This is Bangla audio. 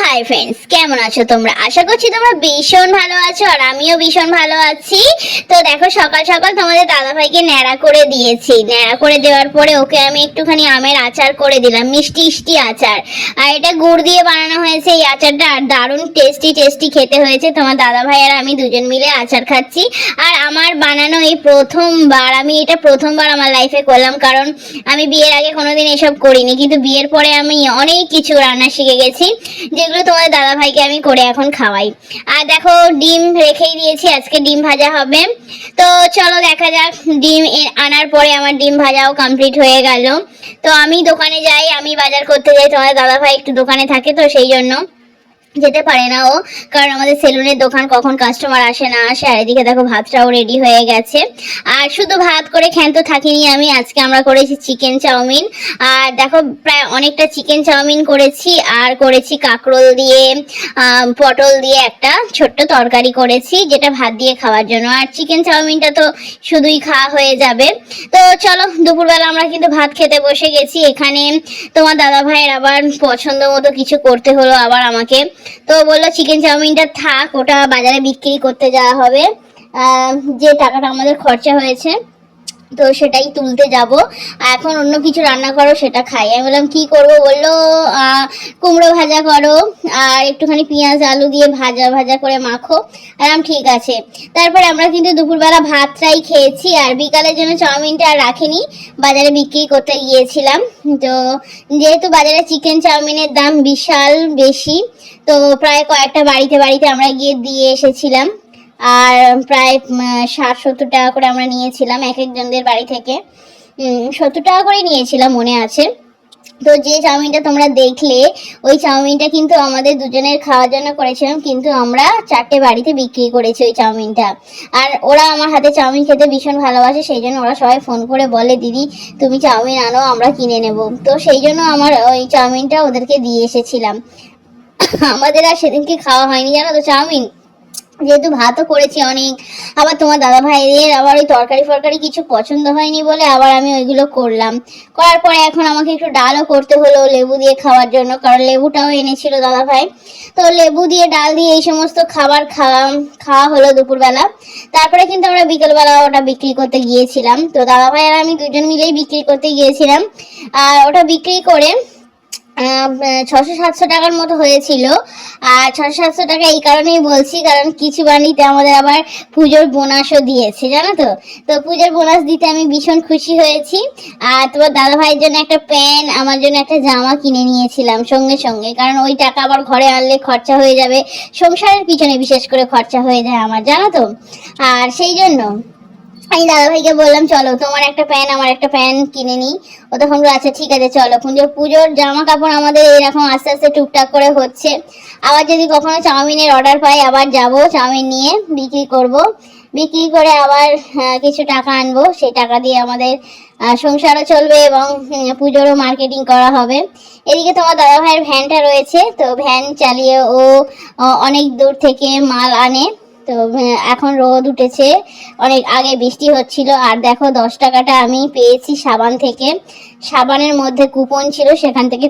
হাই ফ্রেন্ডস, কেমন আছো তোমরা? আশা করছি তোমরা ভীষণ ভালো আছো আর আমিও ভীষণ ভালো আছি। তো দেখো, সকাল সকাল তোমাদের দাদাভাইকে ন্যাড়া করে দিয়েছি। ন্যাড়া করে দেওয়ার পরে ওকে আমি একটুখানি আমের আচার করে দিলাম, মিষ্টি মিষ্টি আচার। আর এটা গুড় দিয়ে বানানো হয়েছে এই আচারটা, আর দারুণ টেস্টি টেস্টি খেতে হয়েছে। তোমার দাদাভাই আর আমি দুজন মিলে আচার খাচ্ছি। আর আমার বানানো এই প্রথমবার, আমি এটা প্রথমবার আমার লাইফে করলাম, কারণ আমি বিয়ের আগে কোনোদিন এসব করিনি, কিন্তু বিয়ের পরে আমি অনেক কিছু রান্না শিখে গেছি, যেগুলো তোমাদের দাদা ভাইকে আমি করে এখন খাওয়াই। আর দেখো, ডিম রেখেই দিয়েছি, আজকে ডিম ভাজা হবে। তো চলো দেখা যাক। ডিম আনার পরে আমার ডিম ভাজাও কমপ্লিট হয়ে গেল। তো আমি দোকানে যাই, আমি বাজার করতে যাই, তোমাদের দাদা ভাই একটু দোকানে থাকে, তো সেই জন্য যেতে পারে না ও, কারণ আমাদের সেলুনের দোকান কখন কাস্টমার আসে না আসে। আর এদিকে দেখো, ভাতটাও রেডি হয়ে গেছে। আর শুধু ভাত করে ক্ষান্ত থাকিনি আমি, আজকে আমরা করেছি চিকেন চাউমিন। আর দেখো, প্রায় অনেকটা চিকেন চাউমিন করেছি, আর করেছি কাঁকরোল দিয়ে পটল দিয়ে একটা ছোট্ট তরকারি করেছি, যেটা ভাত দিয়ে খাওয়ার জন্য। আর চিকেন চাউমিনটা তো শুধুই খাওয়া হয়ে যাবে। তো চলো, দুপুরবেলা আমরা কিন্তু ভাত খেতে বসে গেছি। এখানে তোমার দাদা ভাইয়ের আবার পছন্দ মতো কিছু করতে হলো আবার আমাকে। তো বললো চিকেন চাউমিনটা থাক, ওটা বাজারে বিক্রি করতে যাওয়া হবে, যে টাকাটা আমাদের খরচা হয়েছে তো সেটাই তুলতে যাব। এখন অন্য কিছু রান্না করো, সেটা খাই। আমি বললাম কি করবো? বললো কুমড়ো ভাজা করো, আর একটুখানি পেঁয়াজ আলু দিয়ে ভাজা ভাজা করে মাখো। আর ঠিক আছে। তারপরে আমরা কিন্তু দুপুরবেলা ভাতটাই খেয়েছি, আর বিকালের জন্য চাউমিনটা আর রাখিনি, বাজারে বিক্রি করতে গিয়েছিলাম। তো যেহেতু বাজারে চিকেন চাউমিনের দাম বিশাল বেশি, তো প্রায় কয়েকটা বাড়িতে বাড়িতে আমরা গিয়ে দিয়ে এসেছিলাম। আর প্রায় 60-70 টাকা করে আমরা নিয়েছিলাম এক একজনদের বাড়ি থেকে। 70 টাকা করে নিয়েছিলাম, মনে আছে। তো যে চাউমিনটা তোমরা দেখলে, ওই চাউমিনটা কিন্তু আমাদের দুজনের খাওয়ার জন্য করেছিলাম, কিন্তু আমরা 4টে বাড়িতে বিক্রি করেছি ওই চাউমিনটা। আর ওরা আমার হাতে চাউমিন খেতে ভীষণ ভালোবাসে, সেই জন্য ওরা সবাই ফোন করে বলে, দিদি তুমি চাউমিন আনো, আমরা কিনে নেব। তো সেই জন্য আমার ওই চাউমিনটা ওদেরকে দিয়ে এসেছিলাম। আমাদের আর সেদিনকে খাওয়া হয়নি, জানো তো, চাউমিন। যেহেতু ভাতও করেছি অনেক, আবার তোমার দাদা ভাইয়ের আবার ওই তরকারি ফরকারি কিছু পছন্দ হয়নি বলে আবার আমি ওইগুলো করলাম। করার পরে এখন আমাকে একটু ডালও করতে হলো লেবু দিয়ে খাওয়ার জন্য, কারণ লেবুটাও এনেছিল দাদা ভাই। তো লেবু দিয়ে ডাল দিয়ে এই সমস্ত খাবার খাওয়া হলো দুপুরবেলা। তারপরে কিন্তু আমরা বিকেলবেলা ওটা বিক্রি করতে গিয়েছিলাম। তো দাদা ভাই আর আমি দুজন মিলেই বিক্রি করতে গিয়েছিলাম। আর ওটা বিক্রি করে 600-700 টাকার মতো হয়েছিল। আর 600-700 টাকা এই কারণেই বলছি, কারণ কিছু বাড়িতে আমাদের আবার পুজোর বোনাসও দিয়েছে, জানো তো। তো পুজোর বোনাস দিতে আমি ভীষণ খুশি হয়েছি। আর তোমার দাদা ভাইয়ের জন্য একটা প্যান্ট, আমার জন্য একটা জামা কিনে নিয়েছিলাম সঙ্গে সঙ্গে, কারণ ওই টাকা আবার ঘরে আনলে খরচা হয়ে যাবে, সংসারের পিছনে বিশেষ করে খরচা হয়ে যায় আমার, জানো তো। আর সেই জন্য আমি দাদাভাইকে বললাম, চলো তোমার একটা প্যান্ট আমার একটা প্যান্ট কিনে নিই। ও তখন আচ্ছা ঠিক আছে চলো। পুজোর জামা কাপড় আমাদের এরকম আস্তে আস্তে টুকটাক করে হচ্ছে। আবার যদি কখনো চাউমিনের অর্ডার পাই, আবার যাব চাউমিন নিয়ে বিক্রি করব। বিক্রি করে আবার কিছু টাকা আনবো, সেই টাকা দিয়ে আমাদের সংসারও চলবে এবং পুজোরও মার্কেটিং করা হবে। এদিকে তোমার দাদা ভাইয়ের ভ্যানটা রয়েছে, তো ভ্যান চালিয়ে ও অনেক দূর থেকে মাল আনে। তো এখন রোদ উঠেছে, অনেক আগে বৃষ্টি হচ্ছিল। আর দেখো, 10 টাকাটা আমি পেয়েছি সাবান থেকে, সাবানের মধ্যে কুপন ছিল, সেখান থেকে